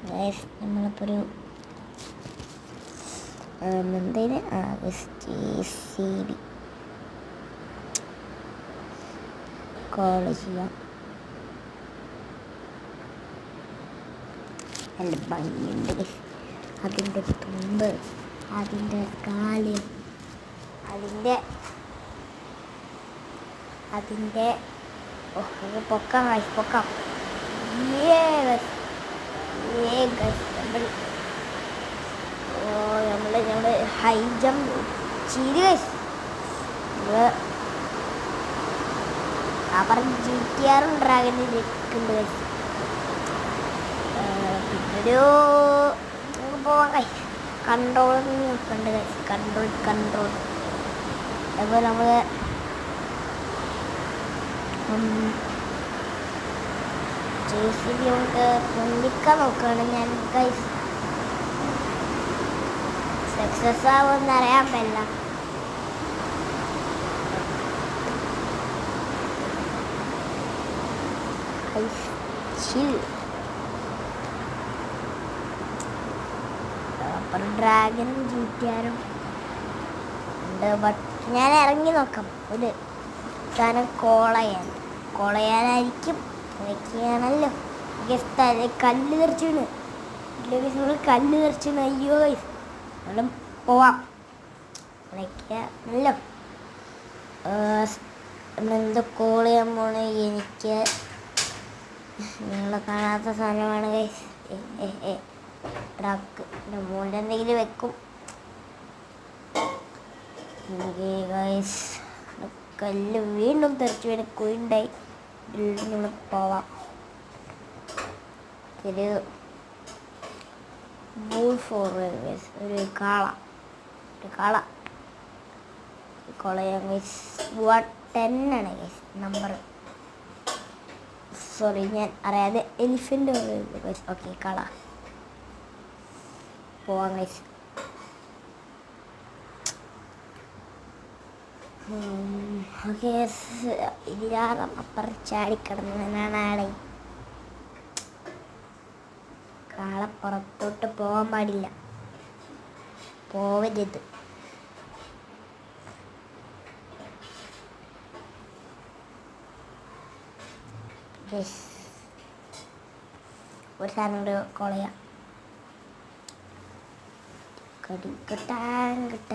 Guys നമ്മളിപ്പോൾ ഒരു എന്തേലും JCB കോൾ ചെയ്യാം. നല്ല ഭംഗിയുണ്ട്. അതിൻ്റെ തുമ്പ്, അതിൻ്റെ കാല്, അതിൻ്റെ പൊക്കാം പൊക്കാം. നമ്മൾ ഹൈ ജമ്പ് ചെയ്ത് അപ്പുറം GTR ഡ്രാഗണിൽ ഇരിക്കുന്നുണ്ട്. പിന്നൊരു പോവാൻ കൺട്രോൾ നോക്കണ്ട്. കൺട്രോൾ അതുപോലെ നമ്മൾ JCB നമുക്ക് പൊന്തിക്കാൻ നോക്കുകയാണ് ഞാൻ. ഗൈസ് സക്സസ് ആവുമെന്ന് അറിയാൻ പറ്റില്ല. ഡ്രാഗനും GTRും ഉണ്ട്. ബട്ട് ഞാൻ ഇറങ്ങി നോക്കാം. ഒരു സാധനം കോളയാനായിരിക്കും. അതൊക്കെയാണല്ലോ കല്ല് തെറിച്ചാണ്. കല്ല് തെറിച്ചാണ്. അയ്യോ ഗൈസ് നമ്മളും പോവാം. അതൊക്കെ നല്ല നമ്മളെന്തോ കോൾ ചെയ്യാൻ പോണ എനിക്ക് നിങ്ങൾ കാണാത്ത സാധനമാണ് ഗൈസ്. ട്രക്ക് മുകളിൽ എന്തെങ്കിലും വെക്കും. ഗൈസ് കല്ല് വീണ്ടും തെറിച്ച് വീണ് കുയിണ്ടായി. നമ്മൾ പോവാം. ഒരു ഒരു കാള കൊളയാൻ ഗൈസ് 10 ആണ് ഗൈസ് നമ്പർ. സോറി ഞാൻ അറിയാതെ എലിഫൻ്റ് ഗൈസ്. ഓക്കെ കാള പോവാം ഗൈസ്. ഓക്കെ ഇതിലാകം അപ്പുറം ചാടിക്കിടന്നതിനാണ് ആടെ. കാള പുറത്തോട്ട് പോകാൻ പാടില്ല. പോവരുത്. ഒരു സാധനം കൊളയാ കടി കിട്ടാൻ